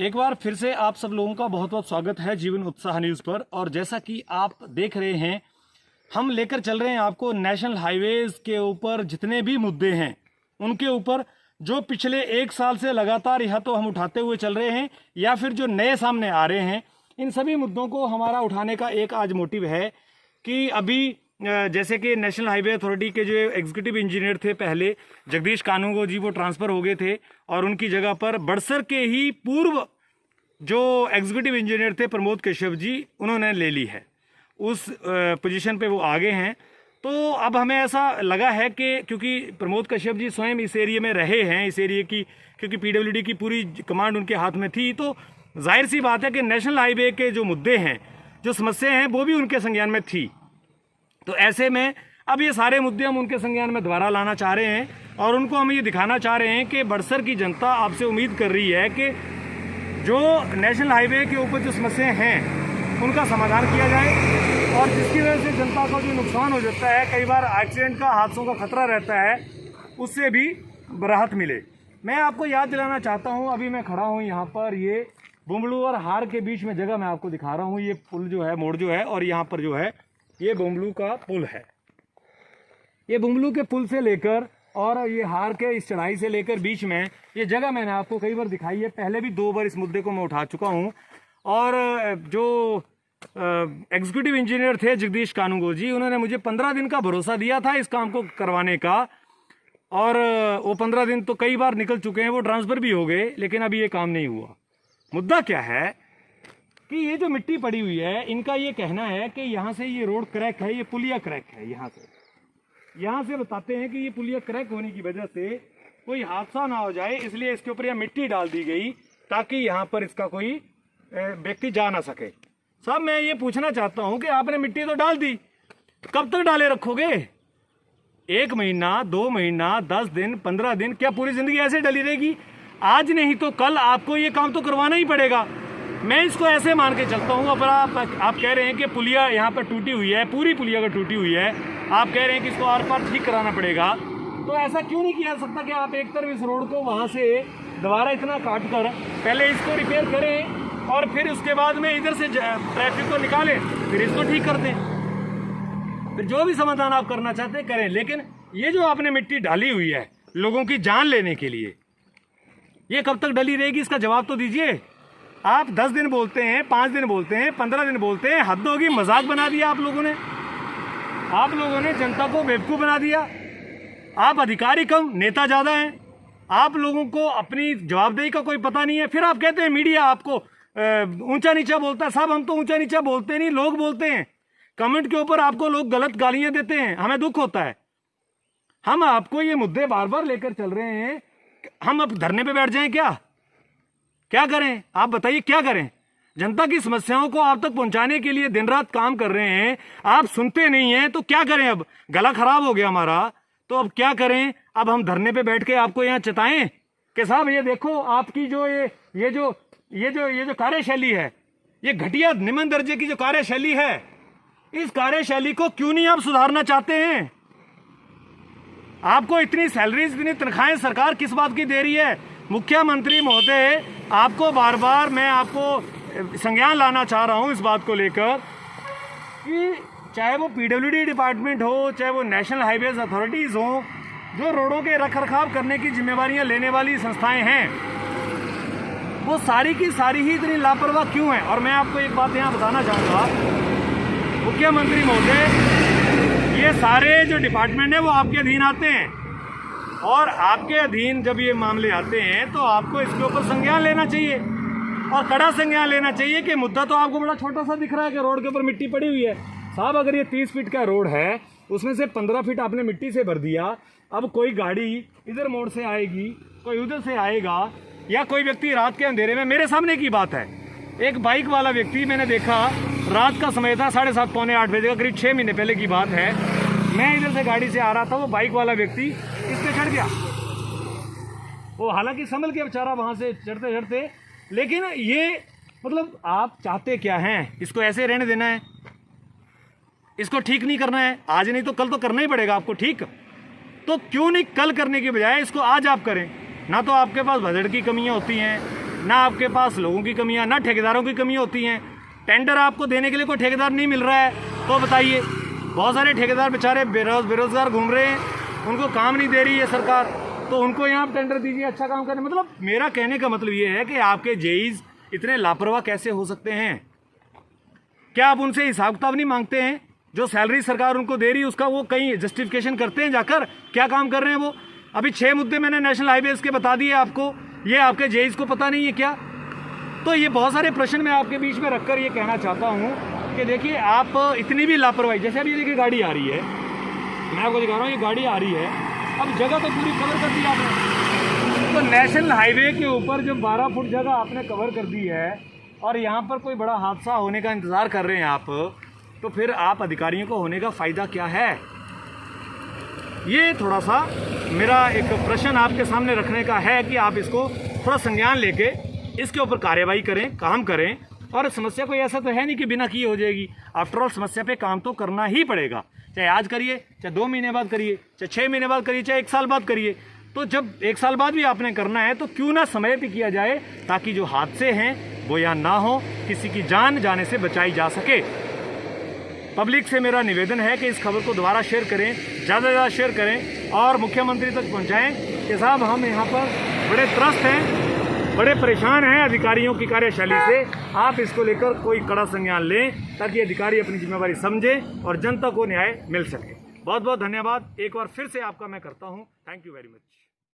एक बार फिर से आप सब लोगों का बहुत बहुत स्वागत है जीवन उत्साह न्यूज़ पर। और जैसा कि आप देख रहे हैं, हम लेकर चल रहे हैं आपको नेशनल हाईवेज के ऊपर जितने भी मुद्दे हैं उनके ऊपर, जो पिछले एक साल से लगातार या तो हम उठाते हुए चल रहे हैं या फिर जो नए सामने आ रहे हैं। इन सभी मुद्दों को हमारा उठाने का एक आज मोटिव है कि अभी जैसे कि नेशनल हाईवे अथॉरिटी के जो एग्जीक्यूटिव इंजीनियर थे पहले, जगदीश कानूगो जी, वो ट्रांसफ़र हो गए थे और उनकी जगह पर बड़सर के ही पूर्व जो एग्जीक्यूटिव इंजीनियर थे प्रमोद कश्यप जी, उन्होंने ले ली है। उस पोजीशन पे वो आगे हैं। तो अब हमें ऐसा लगा है कि क्योंकि प्रमोद कश्यप जी स्वयं इस एरिया में रहे हैं, इस एरिया की क्योंकि पीडब्ल्यूडी की पूरी कमांड उनके हाथ में थी, तो जाहिर सी बात है कि नेशनल हाईवे के जो मुद्दे हैं, जो समस्याएं हैं, वो भी उनके संज्ञान में थी। तो ऐसे में अब ये सारे मुद्दे हम उनके संज्ञान में दोबारा लाना चाह रहे हैं और उनको हम ये दिखाना चाह रहे हैं कि बड़सर की जनता आपसे उम्मीद कर रही है कि जो नेशनल हाईवे के ऊपर जो समस्याएं हैं उनका समाधान किया जाए और जिसकी वजह से जनता को जो नुकसान हो जाता है, कई बार एक्सीडेंट का, हादसों का खतरा रहता है, उससे भी राहत मिले। मैं आपको याद दिलाना चाहता हूँ, अभी मैं खड़ा हूँ यहाँ पर, ये बुम्बलू और हार के बीच में जगह मैं आपको दिखा रहा हूँ। ये पुल जो है, मोड़ जो है, और यहाँ पर जो है ये बुम्बलू का पुल है। ये बुम्बलू के पुल से लेकर और ये हार के इस चढ़ाई से लेकर बीच में ये जगह मैंने आपको कई बार दिखाई है। पहले भी 2 बार इस मुद्दे को मैं उठा चुका हूँ। और जो एग्जीक्यूटिव इंजीनियर थे जगदीश कानूगो जी, उन्होंने मुझे 15 दिन का भरोसा दिया था इस काम को करवाने का, और वो 15 दिन तो कई बार निकल चुके हैं, वो ट्रांसफ़र भी हो गए, लेकिन अभी ये काम नहीं हुआ। मुद्दा क्या है कि ये जो मिट्टी पड़ी हुई है, इनका ये कहना है कि यहाँ से ये रोड क्रैक है, ये पुलिया क्रैक है। यहाँ से बताते हैं कि ये पुलिया क्रैक होने की वजह से कोई हादसा ना हो जाए, इसलिए इसके ऊपर यह मिट्टी डाल दी गई ताकि यहाँ पर इसका कोई व्यक्ति जा ना सके। साहब, मैं ये पूछना चाहता हूँ कि आपने मिट्टी तो डाल दी, कब तक डाले रखोगे? 1 महीना, 2 महीना, 10 दिन, 15 दिन, क्या पूरी जिंदगी ऐसे डली रहेगी? आज नहीं तो कल आपको ये काम तो करवाना ही पड़ेगा। मैं इसको ऐसे मान के चलता हूँ। अब आप कह रहे हैं कि पुलिया यहाँ पर टूटी हुई है, पूरी पुलिया का टूटी हुई है, आप कह रहे हैं कि इसको आर पार ठीक कराना पड़ेगा, तो ऐसा क्यों नहीं किया जा सकता कि आप एक तरफ इस रोड को वहाँ से दोबारा इतना काट कर पहले इसको रिपेयर करें और फिर उसके बाद में इधर से ट्रैफिक को निकालें, फिर इसको ठीक कर दें। फिर जो भी समाधान आप करना चाहते हैं करें, लेकिन ये जो आपने मिट्टी डाली हुई है लोगों की जान लेने के लिए, ये कब तक डली रहेगी? इसका जवाब तो दीजिए। आप 10 दिन बोलते हैं, 5 दिन बोलते हैं, 15 दिन बोलते हैं, हद होगी। मजाक बना दिया आप लोगों ने जनता को बेवकूफ़ बना दिया। आप अधिकारी कम, नेता ज़्यादा हैं। आप लोगों को अपनी जवाबदेही का कोई पता नहीं है। फिर आप कहते हैं मीडिया आपको ऊंचा नीचा बोलता है। साहब, हम तो ऊंचा नीचा बोलते नहीं, लोग बोलते हैं। कमेंट के ऊपर आपको लोग गलत गालियाँ देते हैं, हमें दुख होता है। हम आपको ये मुद्दे बार बार लेकर चल रहे हैं। हम अब धरने पर बैठ जाएं क्या करें? आप बताइए, क्या करें? जनता की समस्याओं को आप तक पहुंचाने के लिए दिन रात काम कर रहे हैं, आप सुनते नहीं हैं, तो क्या करें? अब गला खराब हो गया हमारा, तो अब क्या करें? अब हम धरने पे बैठ के आपको यहाँ चेताएं कि साहब ये देखो, आपकी जो ये जो कार्यशैली है, ये घटिया निम्न दर्जे की जो कार्यशैली है, इस कार्यशैली को क्यों नहीं आप सुधारना चाहते हैं? आपको इतनी सैलरीज, इतनी तनख्वाहें सरकार किस बात की दे रही है? मुख्यमंत्री महोदय, आपको बार बार मैं आपको संज्ञान लाना चाह रहा हूं इस बात को लेकर कि चाहे वो पीडब्ल्यूडी डिपार्टमेंट हो, चाहे वो नेशनल हाईवेज अथॉरिटीज़ हो, जो रोडों के रखरखाव करने की जिम्मेवारियां लेने वाली संस्थाएं हैं, वो सारी की सारी ही इतनी लापरवाह क्यों हैं? और मैं आपको एक बात यहाँ बताना चाहूँगा, मुख्यमंत्री महोदय, ये सारे जो डिपार्टमेंट हैं वो आपके अधीन आते हैं, और आपके अधीन जब ये मामले आते हैं तो आपको इसके ऊपर संज्ञान लेना चाहिए और कड़ा संज्ञान लेना चाहिए कि मुद्दा तो आपको बड़ा छोटा सा दिख रहा है कि रोड के ऊपर मिट्टी पड़ी हुई है। साहब, अगर ये 30 फीट का रोड है, उसमें से 15 फीट आपने मिट्टी से भर दिया, अब कोई गाड़ी इधर मोड़ से आएगी, कोई उधर से आएगा, या कोई व्यक्ति रात के अंधेरे में, मेरे सामने की बात है, एक बाइक वाला व्यक्ति मैंने देखा, रात का समय था, 7:30 पौने 8 बजे का, करीब 6 महीने पहले की बात है। मैं इधर से गाड़ी से आ रहा था, वो बाइक वाला व्यक्ति इस पे चढ़ गया। वो हालांकि संभल के बेचारा वहां से चढ़ते चढ़ते, लेकिन ये मतलब आप चाहते क्या हैं? इसको ऐसे रहने देना है? इसको ठीक नहीं करना है? आज नहीं तो कल तो करना ही पड़ेगा आपको ठीक। तो क्यों नहीं कल करने की बजाय इसको आज आप करें? ना तो आपके पास बजट की कमियां होती हैं, ना आपके पास लोगों की कमियां, ना ठेकेदारों की कमी होती हैं। टेंडर आपको देने के लिए कोई ठेकेदार नहीं मिल रहा है तो बताइए, बहुत सारे ठेकेदार बेचारे बेरोजगार घूम रहे हैं, उनको काम नहीं दे रही है सरकार, तो उनको यहाँ टेंडर दीजिए अच्छा काम करने। मतलब मेरा कहने का मतलब ये है कि आपके जेईज इतने लापरवाह कैसे हो सकते हैं? क्या आप उनसे हिसाब किताब नहीं मांगते हैं? जो सैलरी सरकार उनको दे रही है उसका वो कहीं जस्टिफिकेशन करते हैं जाकर, क्या काम कर रहे हैं वो? अभी 6 मुद्दे मैंने नेशनल हाईवेज के बता दिए आपको, ये आपके जेईज को पता नहीं है क्या? तो ये बहुत सारे प्रश्न मैं आपके बीच में रखकर ये कहना चाहता हूँ कि देखिए, आप इतनी भी लापरवाही, जैसे अभी देखिए गाड़ी आ रही है, मैं आपको दिखा रहा हूँ, ये गाड़ी आ रही है, अब जगह तो पूरी कवर कर दी आपने। तो नेशनल हाईवे के ऊपर जो 12 फुट जगह आपने कवर कर दी है और यहाँ पर कोई बड़ा हादसा होने का इंतज़ार कर रहे हैं आप, तो फिर आप अधिकारियों को होने का फ़ायदा क्या है? ये थोड़ा सा मेरा एक प्रश्न आपके सामने रखने का है कि आप इसको थोड़ा संज्ञान लेके इसके ऊपर कार्यवाही करें, काम करें। और समस्या कोई ऐसा तो है नहीं कि बिना किए हो जाएगी। आफ्टर ऑल समस्या पे काम तो करना ही पड़ेगा, चाहे आज करिए, चाहे 2 महीने बाद करिए, चाहे 6 महीने बाद करिए, चाहे 1 साल बाद करिए। तो जब 1 साल बाद भी आपने करना है तो क्यों ना समय पे किया जाए, ताकि जो हादसे हैं वो यहाँ ना हो, किसी की जान जाने से बचाई जा सके। पब्लिक से मेरा निवेदन है कि इस खबर को दोबारा शेयर करें, ज़्यादा से ज़्यादा शेयर करें और मुख्यमंत्री तक पहुँचाएँ कि साहब हम यहाँ पर बड़े त्रस्त हैं, बड़े परेशान हैं अधिकारियों की कार्यशैली से। आप इसको लेकर कोई कड़ा संज्ञान लें ताकि अधिकारी अपनी जिम्मेदारी समझें और जनता को न्याय मिल सके। बहुत बहुत धन्यवाद। एक बार फिर से आपका मैं करता हूँ। Thank you very much.